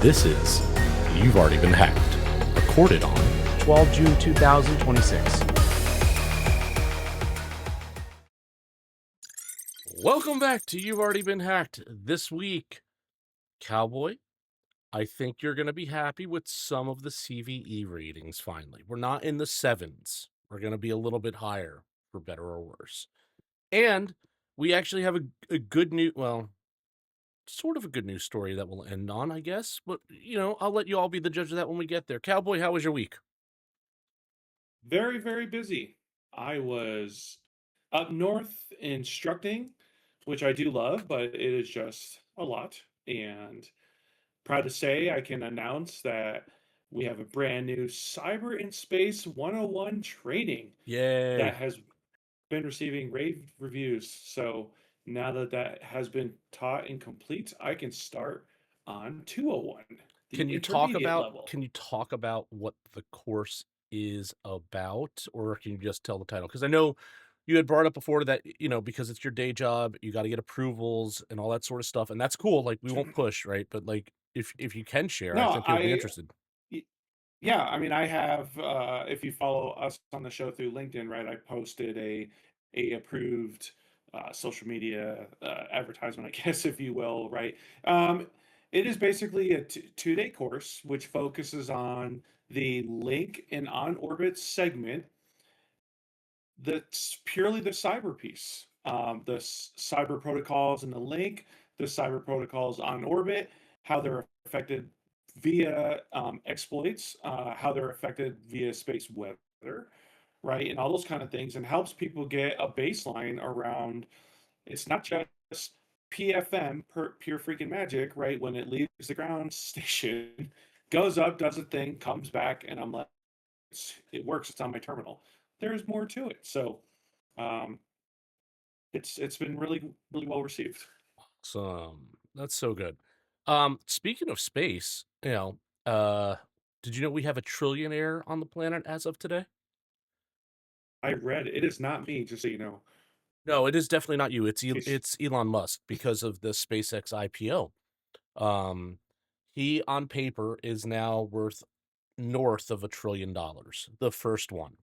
This is You've Already Been Hacked, recorded on 12 June 2026. Welcome back to You've Already Been Hacked. This week, Cowboy, I think you're going to be happy with some of the CVE ratings finally. We're not in the sevens. We're going to be a little bit higher, for better or worse. And we actually have a good news, well, sort of a good news story that we'll end on, I guess. But, I'll let you all be the judge of that when we get there. Cowboy, how was your week? Very, very busy. I was up north instructing, which I do love, but it is just a lot. And proud to say I can announce that we have a brand new Cyber in Space 101 training Yay. that has been receiving rave reviews. So now that that has been taught and complete, I can start on 201. Can you talk about what the course is about, or can you just tell the title? Because I know you had brought up before that, because it's your day job, you got to get approvals and all that sort of stuff, and that's cool. Like, we won't push, right? But like, if you can share, I No, think people will be interested. Yeah, I mean, I have. If you follow us on the show through LinkedIn, right? I posted a approved social media advertisement, I guess, if you will, right? It is basically a 2-day course which focuses on the link and on orbit segment. That's purely the cyber piece, the cyber protocols and the link, the cyber protocols on orbit, how they're affected via exploits, how they're affected via space weather, right? And all those kind of things, and helps people get a baseline around it's not just PFM, pure freaking magic, right? When it leaves the ground station, goes up, does a thing, comes back, and I'm like, it works, it's on my terminal. There's more to it. So um, it's been really, really well received. That's so good. Speaking of space, did you know we have a trillionaire on the planet as of today? I read it is not me, just so you know. No, it is definitely not you. It's It's Elon Musk because of the SpaceX IPO. Um, he on paper is now worth north of $1 trillion, the first one.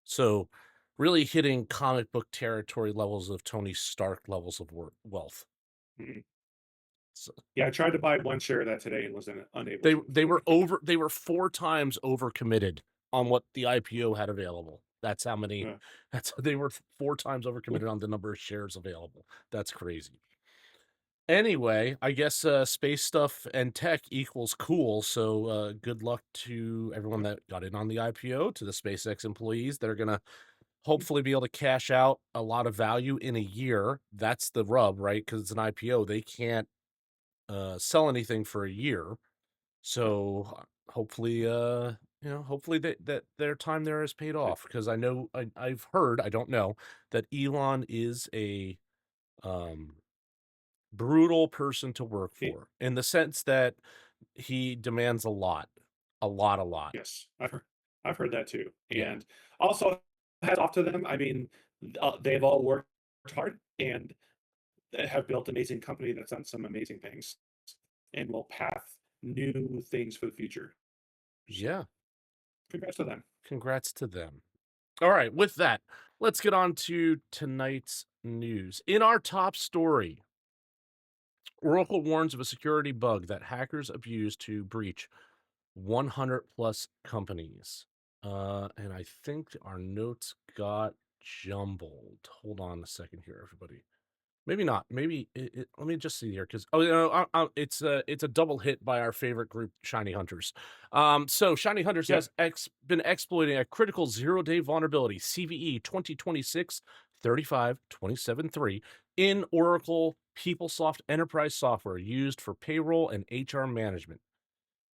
So, really hitting comic book territory levels of Tony Stark levels of wealth. Mhm. So, Yeah, I tried to buy one share of that today and was unable they to. they were 4 times overcommitted on what the IPO had available. That's how many. Yeah. They were 4 times overcommitted on the number of shares available. That's crazy. Anyway, I guess space stuff and tech equals cool. So good luck to everyone that got in on the IPO, to the SpaceX employees that are going to hopefully be able to cash out a lot of value in a year. That's the rub, right? Because it's an IPO. They can't sell anything for a year. So hopefully, hopefully that their time there is paid off. Because I know, I've heard, I don't know, that Elon is a brutal person to work He- for, in the sense that he demands a lot, a lot. yes, I've heard that too, Yeah. and also hats off to them. I mean, they've all worked hard and they have built an amazing company that's done some amazing things and will path new things for the future. Yeah. Congrats to them. Congrats to them. All right. With that, let's get on to tonight's news. In our top story, Oracle warns of a security bug that hackers abuse to breach 100 plus companies. And I think our notes got jumbled. Hold on a second here, everybody. Maybe not. Maybe let me just see here, because it's a double hit by our favorite group, ShinyHunters. So ShinyHunters has been exploiting a critical 0-day vulnerability, CVE 2026-35-27-3, in Oracle PeopleSoft enterprise software used for payroll and HR management.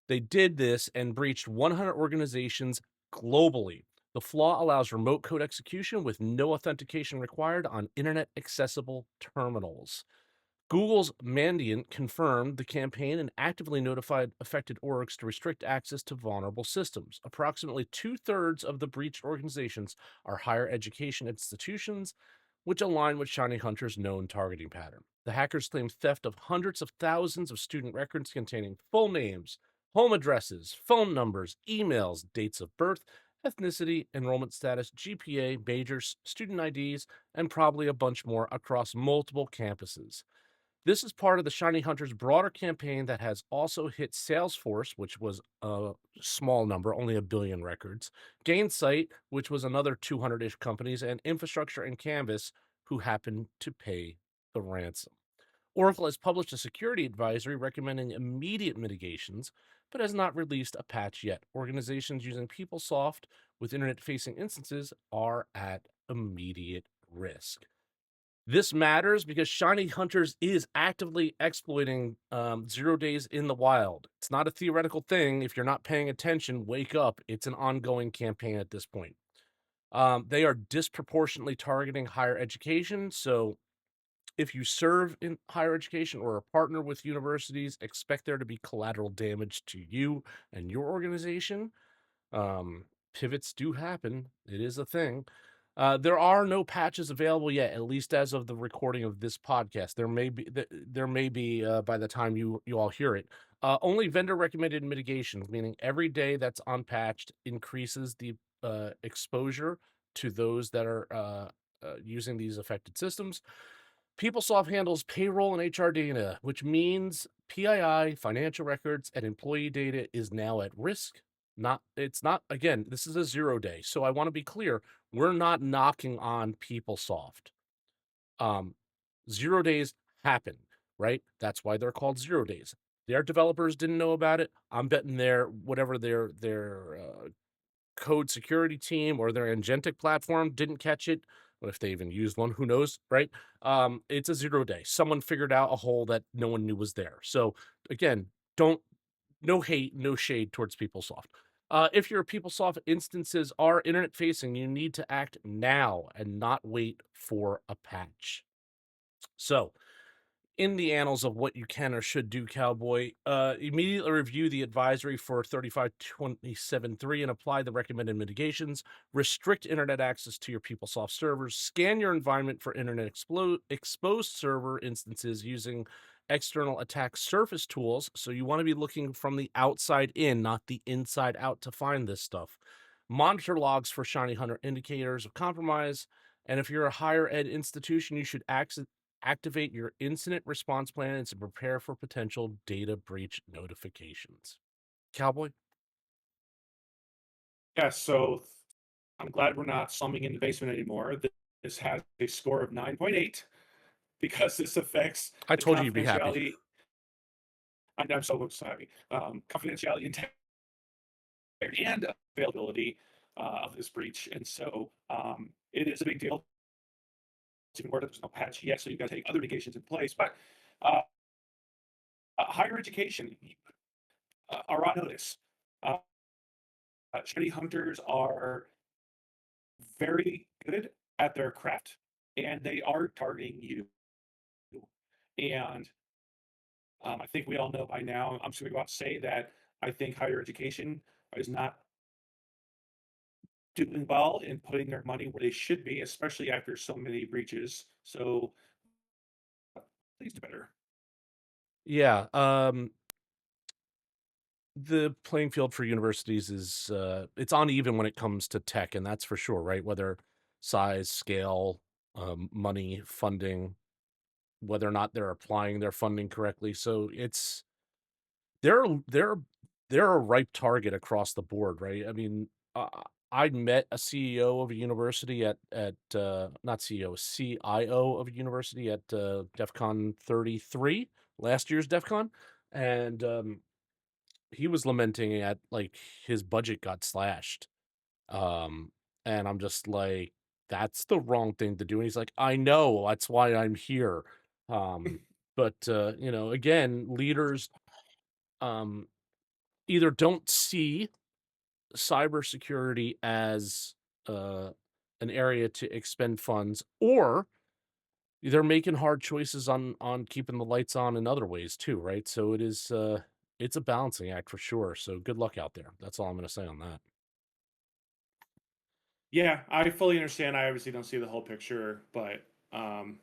They did this and breached 100 organizations globally. The flaw allows remote code execution with no authentication required on internet-accessible terminals. Google's Mandiant confirmed the campaign and actively notified affected orgs to restrict access to vulnerable systems. Approximately 2/3 of the breached organizations are higher education institutions, which align with ShinyHunters' known targeting pattern. The hackers claim theft of hundreds of thousands of student records containing full names, home addresses, phone numbers, emails, dates of birth, ethnicity, enrollment status, GPA, majors, student IDs, and probably a bunch more across multiple campuses. This is part of the Shiny Hunters broader campaign that has also hit Salesforce, which was a small number, only a billion records, Gainsight, which was another 200 ish companies, and Infrastructure and Canvas, who happened to pay the ransom. Oracle has published a security advisory recommending immediate mitigations, but has not released a patch yet. Organizations using PeopleSoft with internet facing instances are at immediate risk. This matters because Shiny Hunters is actively exploiting 0 days in the wild. It's not a theoretical thing. If you're not paying attention, wake up. It's an ongoing campaign at this point. They are disproportionately targeting higher education. So if you serve in higher education or are a partner with universities, expect there to be collateral damage to you and your organization. Um, Pivots do happen. It is a thing. There are no patches available yet, at least as of the recording of this podcast. There may be by the time you all hear it. Only vendor recommended mitigations, meaning every day that's unpatched increases the exposure to those that are using these affected systems. PeopleSoft handles payroll and HR data, which means PII, financial records, and employee data is now at risk. It's not, again, this is a 0 day. So I want to be clear, we're not knocking on PeopleSoft. Um, 0 days happen, right? That's why they're called 0 days. Their developers didn't know about it. I'm betting their code security team or their agentic platform didn't catch it. But if they even used one, who knows, right? It's a 0 day. Someone figured out a hole that no one knew was there. So again, don't no hate, no shade towards PeopleSoft. If your PeopleSoft instances are internet facing, you need to act now and not wait for a patch. So in the annals of what you can or should do, Cowboy, immediately review the advisory for 3527.3 and apply the recommended mitigations. Restrict internet access to your PeopleSoft servers. Scan your environment for internet exposed server instances using external attack surface tools. So you want to be looking from the outside in, not the inside out, to find this stuff. Monitor logs for Shiny Hunter indicators of compromise. And if you're a higher ed institution, you should activate your incident response plans and prepare for potential data breach notifications. Cowboy? Yeah, so I'm glad we're not slumming in the basement anymore. This has a score of 9.8 because this affects I the told you you'd be happy. confidentiality. I'm so sorry. Confidentiality, integrity, and availability of this breach. And so it is a big deal. It's even worse that there's no patch yet, so you've got to take other mitigations in place. But uh, higher education are on notice. Uh, Shiny hunters are very good at their craft, and they are targeting you. And I think we all know by now. I'm just going to go out and say that I think higher education is not doing well in putting their money where they should be, especially after so many breaches. So please do better. Yeah, the playing field for universities is it's uneven when it comes to tech, and that's for sure, right? Whether size, scale, money, funding, whether or not they're applying their funding correctly. So they're they're they're a ripe target across the board, right? I mean, uh, I met a CEO of a university at not CEO, CIO of a university at DEF CON 33, last year's DEF CON, and he was lamenting at like his budget got slashed. Um, and I'm just like, that's the wrong thing to do. And he's like, I know, that's why I'm here. Um, but again, leaders um either don't see cybersecurity as uh, an area to expend funds, or they're making hard choices on keeping the lights on in other ways too, right? So it's a balancing act for sure. So good luck out there. That's all I'm going to say on that. Yeah, I fully understand. I obviously don't see the whole picture, but um,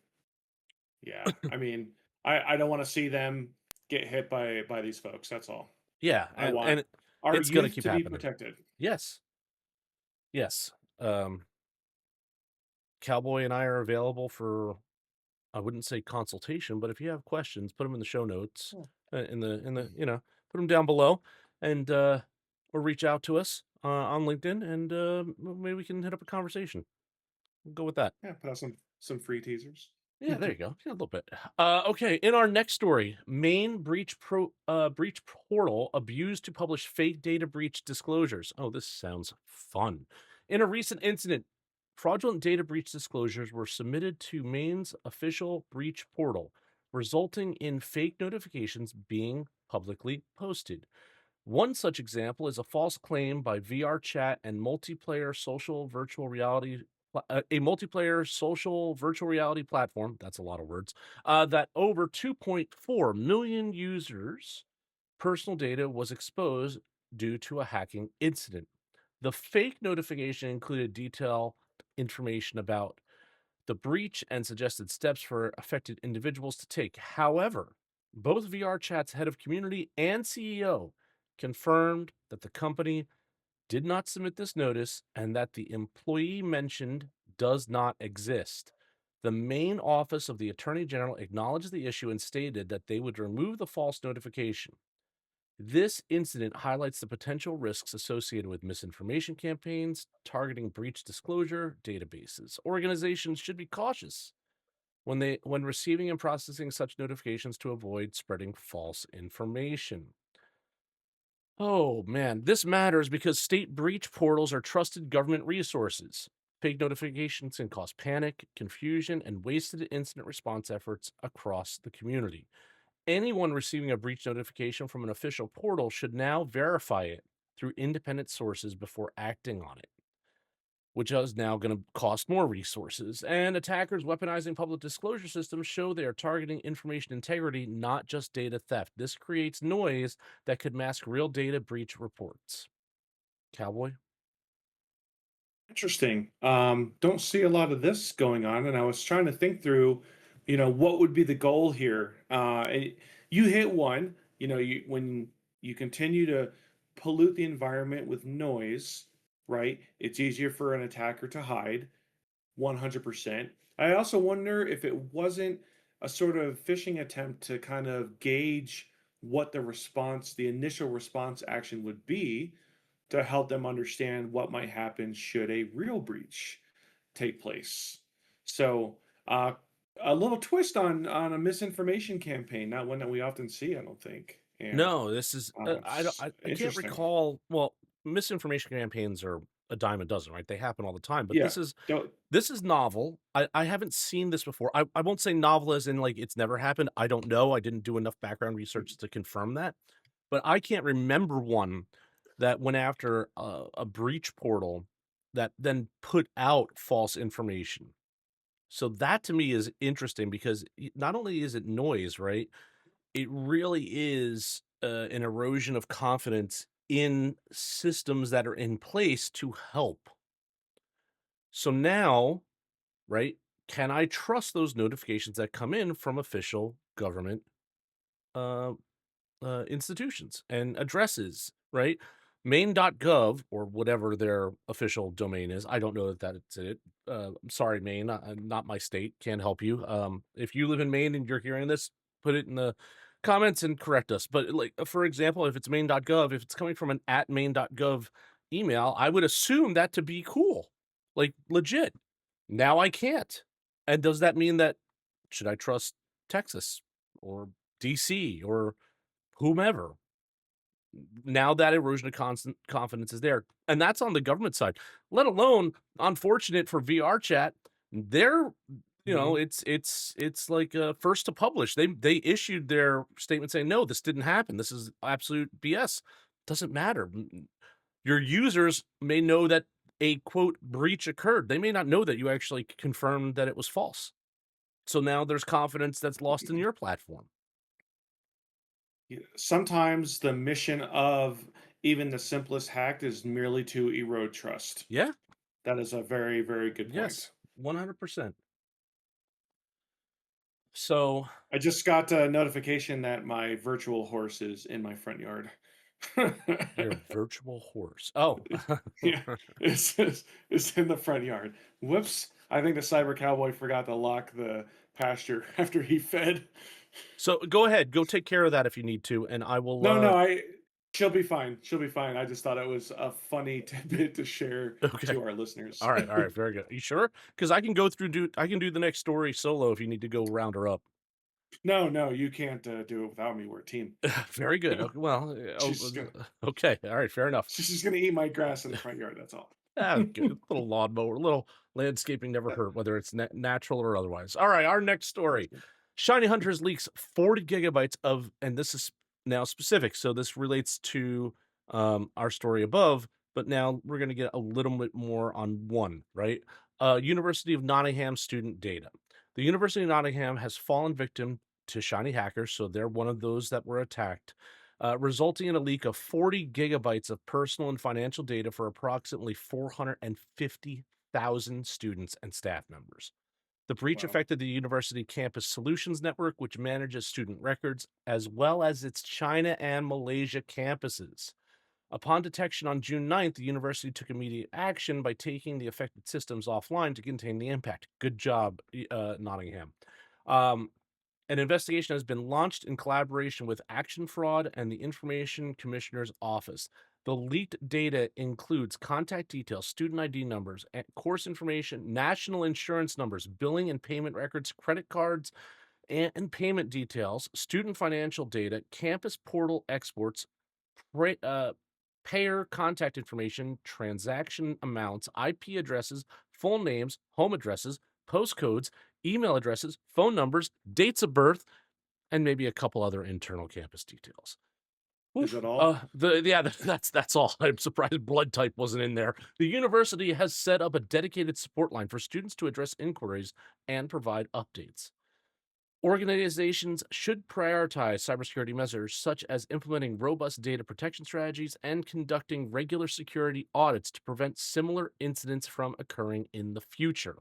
yeah, I mean, I don't want to see them get hit by these folks. That's all. Yeah, I and want our it's gonna youth keep to be happening. protected. Yes, yes. Cowboy and I are available for, I wouldn't say consultation, but if you have questions, put them in the show notes, Oh, put them down below, and or reach out to us on LinkedIn, and maybe we can hit up a conversation. We'll go with that. yeah, put out some free teasers. Yeah, there you go. Yeah, a little bit. Okay, in our next story, Maine breach portal abused to publish fake data breach disclosures. Oh, this sounds fun. In a recent incident, fraudulent data breach disclosures were submitted to Maine's official breach portal, resulting in fake notifications being publicly posted. One such example is a false claim by VR chat and multiplayer social virtual reality, a multiplayer social virtual reality platform. That's a lot of words. That over 2.4 million users' personal data was exposed due to a hacking incident. The fake notification included detailed information about the breach and suggested steps for affected individuals to take. However, both VR Chat's head of community and CEO confirmed that the company did not submit this notice and that the employee mentioned does not exist. The main office of the Attorney General acknowledged the issue and stated that they would remove the false notification. This incident highlights the potential risks associated with misinformation campaigns targeting breach disclosure databases. Organizations should be cautious when receiving and processing such notifications to avoid spreading false information. Oh man, this matters because state breach portals are trusted government resources. Fake notifications can cause panic, confusion, and wasted incident response efforts across the community. Anyone receiving a breach notification from an official portal should now verify it through independent sources before acting on it, which is now going to cost more resources. And attackers weaponizing public disclosure systems show they are targeting information integrity, not just data theft. This creates noise that could mask real data breach reports. Cowboy? Interesting. Don't see a lot of this going on, and I was trying to think through, what would be the goal here. You hit one. When you continue to pollute the environment with noise, right? It's easier for an attacker to hide. 100%. I also wonder if it wasn't a sort of phishing attempt to kind of gauge what the initial response action would be to help them understand what might happen should a real breach take place. So, uh, a little twist on a misinformation campaign, not one that we often see, I don't think. And No, this is it's I can't interesting. recall. Well, misinformation campaigns are a dime a dozen, right? They happen all the time, but Yeah. this is novel. I haven't seen this before. I won't say novel as in like it's never happened. I don't know. I didn't do enough background research to confirm that, but I can't remember one that went after a breach portal that then put out false information. So that to me is interesting because not only is it noise, right? It really is an erosion of confidence in systems that are in place to help. So now, right, can I trust those notifications that come in from official government uh, institutions and addresses, right? Maine.gov or whatever their official domain is. I don't know that that's it. I'm sorry, Maine, not my state. Can't help you. If you live in Maine and you're hearing this, put it in the comments and correct us. But like, for example, if it's Maine.gov, if it's coming from an at Maine.gov email, I would assume that to be cool, like legit. Now I can't. And does that mean that should I trust Texas or DC or whomever? Now that erosion of constant confidence is there, and that's on the government side. Let alone, unfortunate for VR chat, they're Mhm. it's like first to publish. They issued their statement saying no, this didn't happen. This is absolute BS. Doesn't matter. Your users may know that a quote breach occurred. They may not know that you actually confirmed that it was false. So now there's confidence that's lost in your platform. Sometimes the mission of even the simplest hack is merely to erode trust. Yeah. That is a very, very good point. Yes. 100%. So I just got a notification that my virtual horse is in my front yard. Your virtual horse. Oh. Yeah, it's in the front yard. Whoops! I think the cyber cowboy forgot to lock the pasture after he fed. So go ahead, go take care of that if you need to, and I will. No, no, she'll be fine. She'll be fine. I just thought it was a funny tidbit to share Okay. to our listeners. All right, very good. You sure? Because I can I can do the next story solo if you need to go round her up. No, no, you can't do it without me. We're a team. Very good. Okay, well, She's just gonna okay. All right, fair enough. she's just gonna eat my grass in the front yard. That's all. Ah, good. Little lawnmower, little landscaping never hurt, whether it's natural or otherwise. All right, our next story. ShinyHunters leaks 40 gigabytes of, and this is now specific, so this relates to our story above, but now we're going to get a little bit more on one, right? University of Nottingham student data. The University of Nottingham has fallen victim to shiny hackers, so they're one of those that were attacked, resulting in a leak of 40 gigabytes of personal and financial data for approximately 450,000 students and staff members. The breach Wow. affected the University Campus Solutions Network, which manages student records, as well as its China and Malaysia campuses. Upon detection on June 9th, the university took immediate action by taking the affected systems offline to contain the impact. Good job, Nottingham. Um, an investigation has been launched in collaboration with Action Fraud and the Information Commissioner's Office. The leaked data includes contact details, student ID numbers, course information, national insurance numbers, billing and payment records, credit cards, and payment details, student financial data, campus portal exports, pra- uh, payer contact information, transaction amounts, IP addresses, full names, home addresses, postcodes, email addresses, phone numbers, dates of birth, and maybe a couple other internal campus details. Is Oof. that all? That's all. I'm surprised blood type wasn't in there. The university has set up a dedicated support line for students to address inquiries and provide updates. Organizations should prioritize cybersecurity measures such as implementing robust data protection strategies and conducting regular security audits to prevent similar incidents from occurring in the future.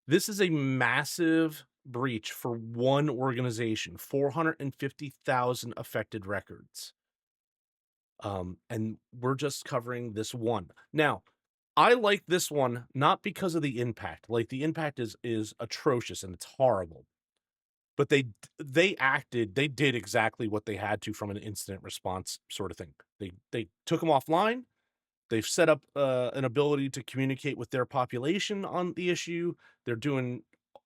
This is a massive breach for one organization, 450,000 affected records. And we're just covering this one. Now, I like this one not because of the impact. Like the impact is atrocious and it's horrible. But they did exactly what they had to from an incident response sort of thing. They took them offline. They've set up an ability to communicate with their population on the issue. They're doing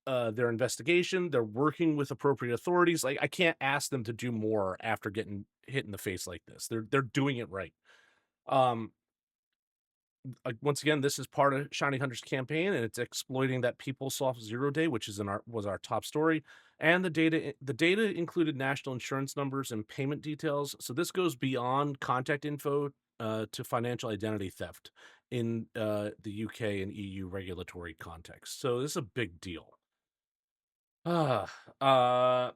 their investigation. They're working with appropriate authorities. Like I can't ask them to do more after getting hit in the face like this. They're doing it right. Um, Once again, this is part of Shiny Hunter's campaign, and it's exploiting that PeopleSoft 0 day, which is was our top story. And the data included national insurance numbers and payment details. So this goes beyond contact info to financial identity theft in the UK and EU regulatory context. So this is a big deal. Ah,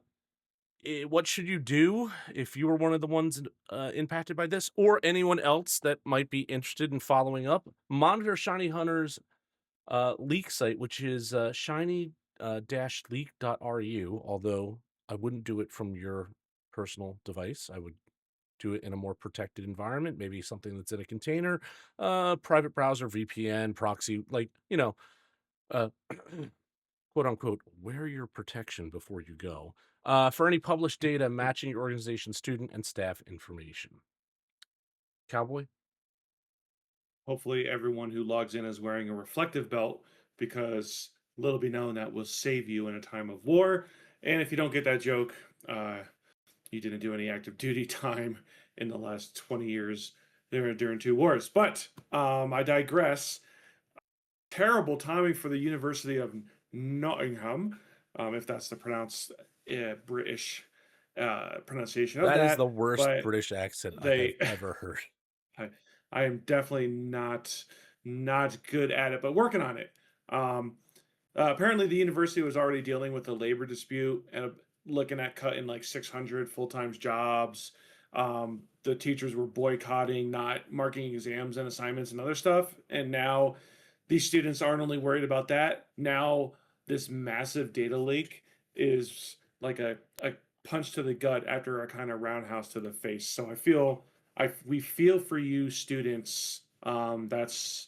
what should you do if you were one of the ones impacted by this, or anyone else that might be interested in following up? Monitor Shiny Hunter's leak site, which is shiny-leak.ru, although I wouldn't do it from your personal device. I would do it in a more protected environment, maybe something that's in a container, private browser, VPN, proxy, like, uh, quote unquote, wear your protection before you go, for any published data matching your organization's student and staff information. Cowboy? Hopefully, everyone who logs in is wearing a reflective belt because little be known that will save you in a time of war. And if you don't get that joke, you didn't do any active duty time in the last 20 years during two wars. But I digress. Terrible timing for the University of Nottingham, if that's the pronounced British pronunciation of That is that. the worst But British accent I have they ever heard. I, I am definitely not good at it, but working on it. Um, Apparently, the university was already dealing with a labor dispute and looking at cutting like 600 full-time jobs. The teachers were boycotting, not marking exams and assignments and other stuff. And now these students aren't only worried about that. Now this massive data leak is like a punch to the gut after a kind of roundhouse to the face. So we feel for you students. That's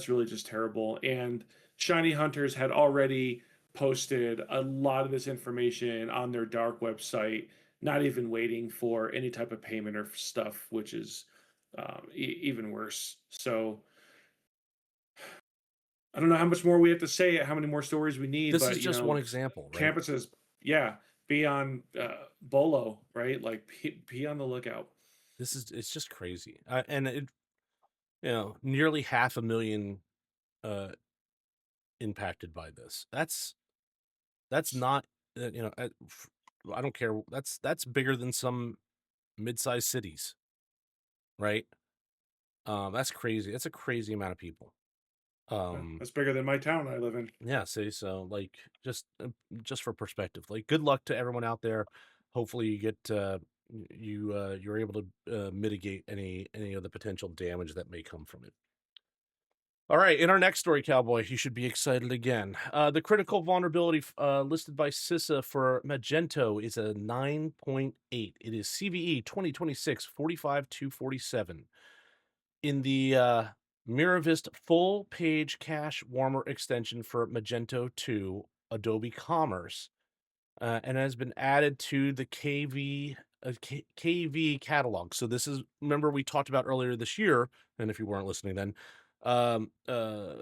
really just terrible. And ShinyHunters had already posted a lot of this information on their dark website, not even waiting for any type of payment or stuff, which is even worse. So I don't know how much more we have to say, how many more stories we need, This is but just one example, right? campuses, yeah, be on Bolo, right? Like be on the lookout. It's just crazy. And it, nearly 500,000 impacted by this. That's not, I don't care. That's bigger than some mid-sized cities, right? That's crazy. That's a crazy amount of people. That's bigger than my town I live in. Yeah, see, so like just for perspective, like good luck to everyone out there. Hopefully you get you're able to mitigate any of the potential damage that may come from it. All right, in our next story, Cowboy, you should be excited again. The critical vulnerability listed by CISA for Magento is a 9.8. It is CVE 2026 45-247. In the Miravist full page cache warmer extension for Magento 2 Adobe Commerce, and has been added to the KV catalog. So this is, remember we talked about earlier this year, and if you weren't listening then, um, uh,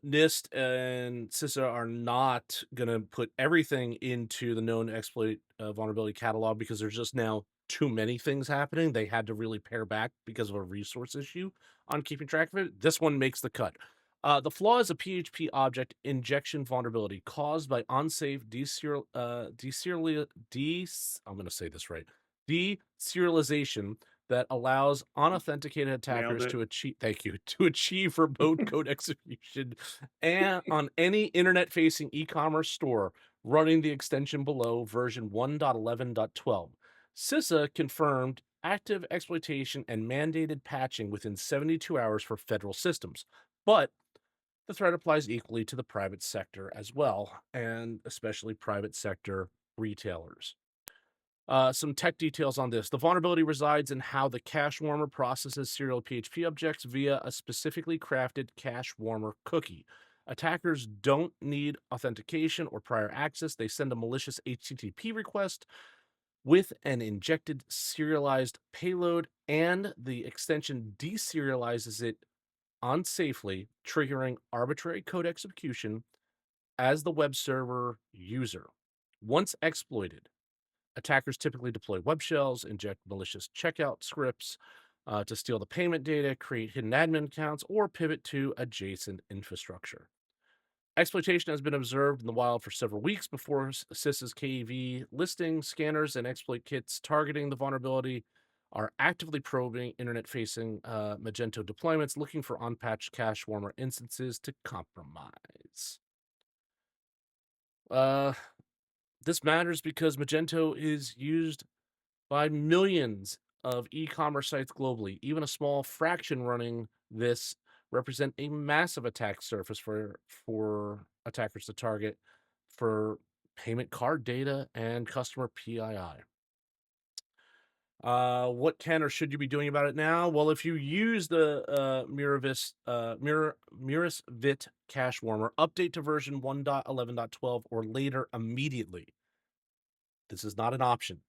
NIST and CISA are not going to put everything into the known exploit vulnerability catalog because there's just now too many things happening. They had to really pare back because of a resource issue on keeping track of it. This one makes the cut. The flaw is a PHP object injection vulnerability caused by unsafe I'm going to say this right, deserialization that allows unauthenticated Nailed attackers it. to achieve, thank you, to achieve remote code execution and on any internet-facing e-commerce store running the extension below version 1.11.12. CISA confirmed active exploitation and mandated patching within 72 hours for federal systems, but the threat applies equally to the private sector as well, and especially private sector retailers. Some tech details on this. The vulnerability resides in how the cache warmer processes serial PHP objects via a specifically crafted cache warmer cookie. Attackers don't need authentication or prior access. They send a malicious HTTP request with an injected serialized payload, and the extension deserializes it unsafely, triggering arbitrary code execution as the web server user. Once exploited, attackers typically deploy web shells, inject malicious checkout scripts to steal the payment data, create hidden admin accounts, or pivot to adjacent infrastructure. Exploitation has been observed in the wild for several weeks before CISA's KEV listing. Scanners and exploit kits targeting the vulnerability are actively probing internet-facing Magento deployments, looking for unpatched cache warmer instances to compromise. This matters because Magento is used by millions of e-commerce sites globally. Even a small fraction running this represent a massive attack surface for attackers to target for payment card data and customer PII. What can or should you be doing about it now? Well, if you use the Miravist cache warmer, update to version 1.11.12 or later immediately. This is not an option.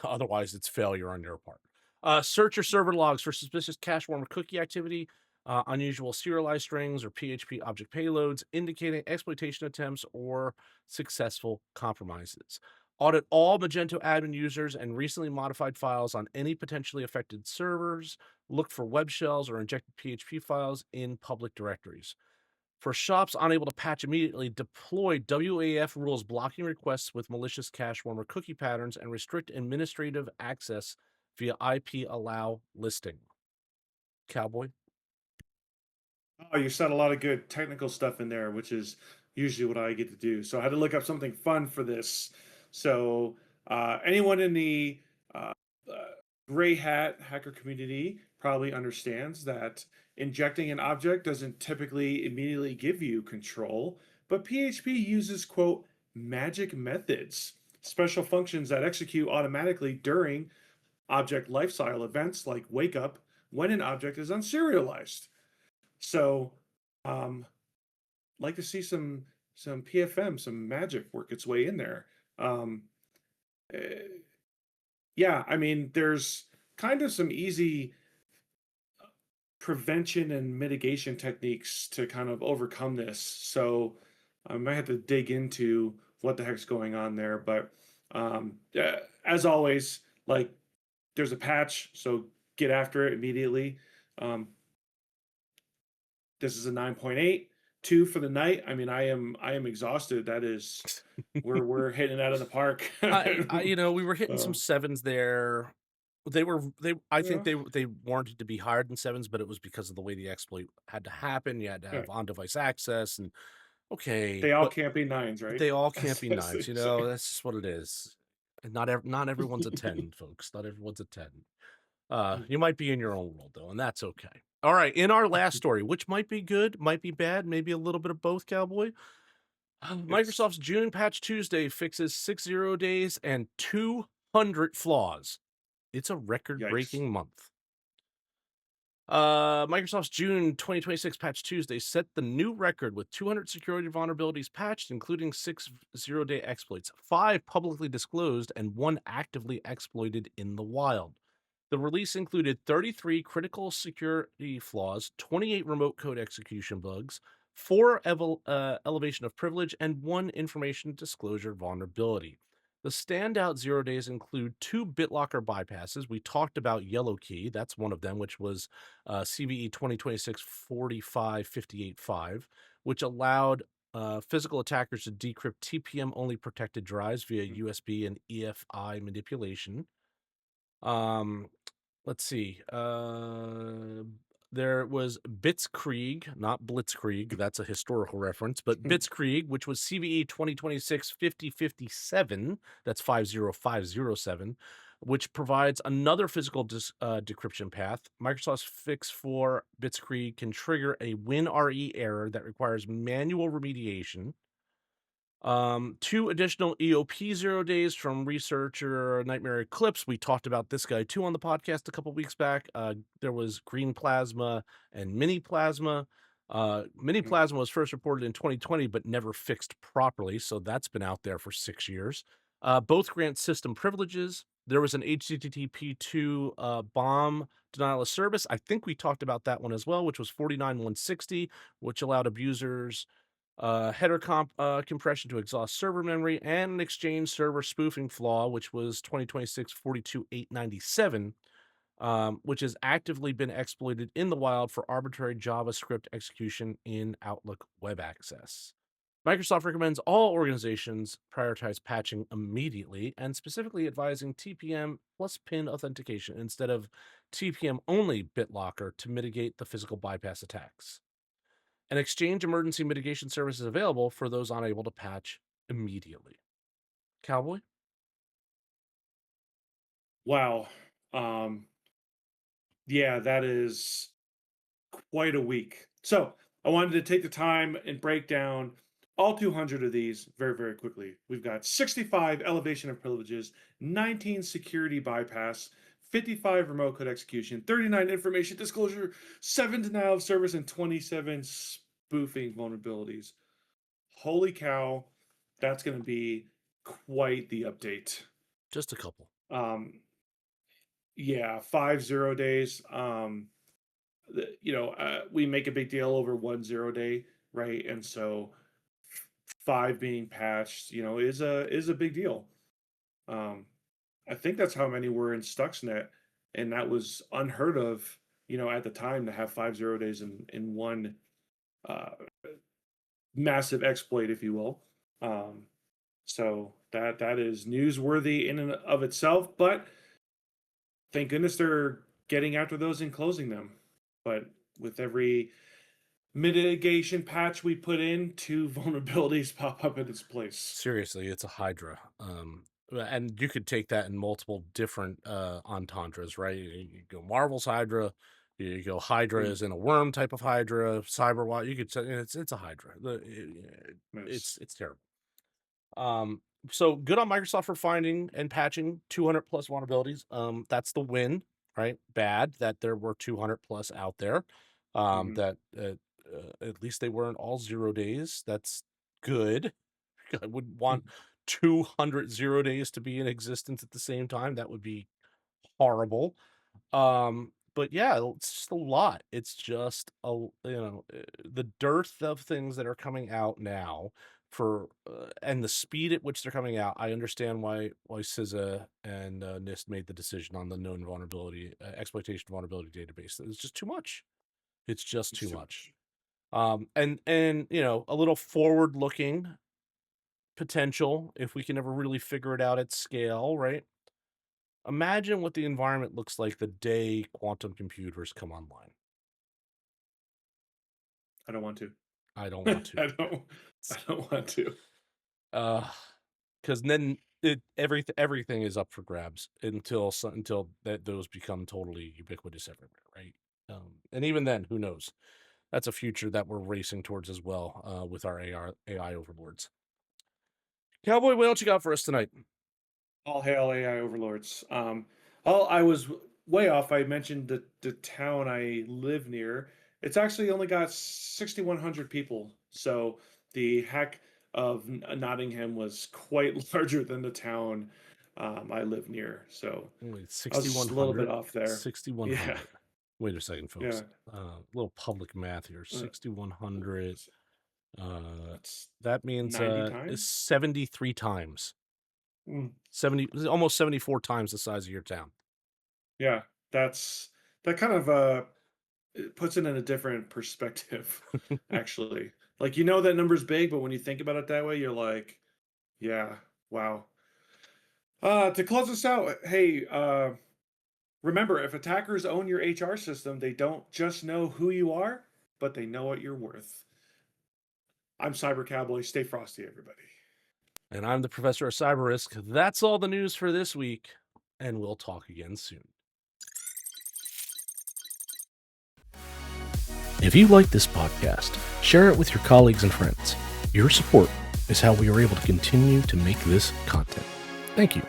Otherwise, it's failure on your part. Search your server logs for suspicious cache warmer cookie activity, unusual serialized strings, or PHP object payloads indicating exploitation attempts or successful compromises. Audit all Magento admin users and recently modified files on any potentially affected servers. Look for web shells or injected PHP files in public directories. For shops unable to patch immediately, deploy WAF rules blocking requests with malicious cache warmer cookie patterns and restrict administrative access via IP allow listing. Cowboy? Oh, you said a lot of good technical stuff in there, which is usually what I get to do. So I had to look up something fun for this. So anyone in the uh, uh, gray hat hacker community probably understands that injecting an object doesn't typically immediately give you control, but PHP uses, quote, magic methods, special functions that execute automatically during object lifestyle events like wake up when an object is unserialized. So, um, like to see some PFM, some magic work its way in there. Um, eh, yeah, I mean, there's kind of some easy prevention and mitigation techniques to kind of overcome this. So I might have to dig into what the heck's going on there. But as always, like there's a patch, so get after it immediately. Um, this is a 9.8, 2 for the night. I mean, I am exhausted. That is, we're hitting it out of the park. We were hitting some uh, sevens there. I think yeah, they warranted to be higher than sevens, but it was because of the way the exploit had to happen. You had to yeah. have on-device access, and okay, They all but can't be nines, right? they all can't As, be as they nines. say. That's just what it is. And not everyone's a 10, folks. Not everyone's a 10. You might be in your own world though, and that's okay. All right, in our last story, which might be good, might be bad, maybe a little bit of both, Cowboy. Yes. Microsoft's June Patch Tuesday fixes 60 days and 200 flaws. It's a Yikes. record-breaking month. Microsoft's June 2026 Patch Tuesday set the new record with 200 security vulnerabilities patched, including 6 zero-day exploits, 5 publicly disclosed, and 1 actively exploited in the wild. The release included 33 critical security flaws, 28 remote code execution bugs, 4 elevation of privilege, and 1 information disclosure vulnerability. The standout 0 days include 2 BitLocker bypasses. We talked about Yellow Key. That's one of them, which was CVE 2026 45585, which allowed physical attackers to decrypt TPM only protected drives via Mm. USB and EFI manipulation. Um, let's see. There was Blitzkrieg, not Blitzkrieg. That's a historical reference, but Blitzkrieg, which was CVE 2026 5057. That's 50507, which provides another physical decryption path. Microsoft's fix for Blitzkrieg can trigger a WinRE error that requires manual remediation. 2 additional EOP 0 days from researcher Nightmare Eclipse. We talked about this guy too on the podcast a couple weeks back. There was green plasma and mini plasma. Mini Mm. plasma was first reported in 2020, but never fixed properly. So that's been out there for 6 years. Both grant system privileges. There was an HTTP2 bomb denial of service. I think we talked about that one as well, which was 49160, which allowed abusers header compression to exhaust server memory, and an Exchange server spoofing flaw, which was 2026 42897, which has actively been exploited in the wild for arbitrary JavaScript execution in Outlook web access. Microsoft recommends all organizations prioritize patching immediately and specifically advising TPM plus PIN authentication instead of TPM only BitLocker to mitigate the physical bypass attacks. An Exchange emergency mitigation service is available for those unable to patch immediately. Cowboy? Wow. Um, yeah, that is quite a week. So I wanted to take the time and break down all 200 of these very, very quickly. We've got 65 elevation of privileges, 19 security bypass, 55 remote code execution, 39 information disclosure, 7 denial of service, and 27 spoofing vulnerabilities. Holy cow, that's going to be quite the update. Just a couple. Um, yeah, 5 0 days. We make a big deal over 1 0 day, right? And so 5 being patched, is a big deal. Um, I think that's how many were in Stuxnet, and that was unheard of, at the time to have 5 0 days in one uh, massive exploit, if you will. Um, so that is newsworthy in and of itself, but thank goodness they're getting after those and closing them. But with every mitigation patch we put in, 2 vulnerabilities pop up in its place. Seriously, it's a Hydra. And you could take that in multiple different entendres, right? You go Marvel's Hydra, you go Hydra Mm, is in a worm type of Hydra, Cyberwat. You could say it's a Hydra. yes. It's terrible. So good on Microsoft for finding and patching 200 plus vulnerabilities. That's the win, right? Bad that there were 200 plus out there. Mhm. That at least they weren't all 0 days. That's good. I would want 200 0 days to be in existence at the same time. That would be horrible. But yeah, it's just a lot. It's just the dearth of things that are coming out now for and the speed at which they're coming out. I understand why CISA and NIST made the decision on the known vulnerability exploitation vulnerability database. It's just too much. It's just It's too too much. much. And a little forward looking potential if we can ever really figure it out at scale, right? Imagine what the environment looks like the day quantum computers come online. I don't want to. I don't want to. I don't. I don't want to. Because then everything is up for grabs until that those become totally ubiquitous everywhere, right? And even then, who knows? That's a future that we're racing towards as well with our AI overlords. Cowboy, what else you got for us tonight? All hail AI overlords. I was way off. I mentioned the town I live near. It's actually only got 6,100 people. So the hack of Nottingham was quite larger than the town I live near. So Wait, I was just a little bit 6,100? off there. Yeah, 6,100. Wait a second, yeah. folks. Little public math here. Uh, 6,100. that's That means 90 times. 73 times. Mm, 70, almost 74 times the size of your town. yeah, that kind of it puts it in a different perspective, actually. Like, that number's big, but when you think about it that way, you're like, yeah, wow. To close this out, hey, remember, if attackers own your HR system, they don't just know who you are, but they know what you're worth. I'm Cyber Cowboy. Stay frosty, everybody. And I'm the professor of CyberRisk. That's all the news for this week, and we'll talk again soon. If you like this podcast, share it with your colleagues and friends. Your support is how we are able to continue to make this content. Thank you.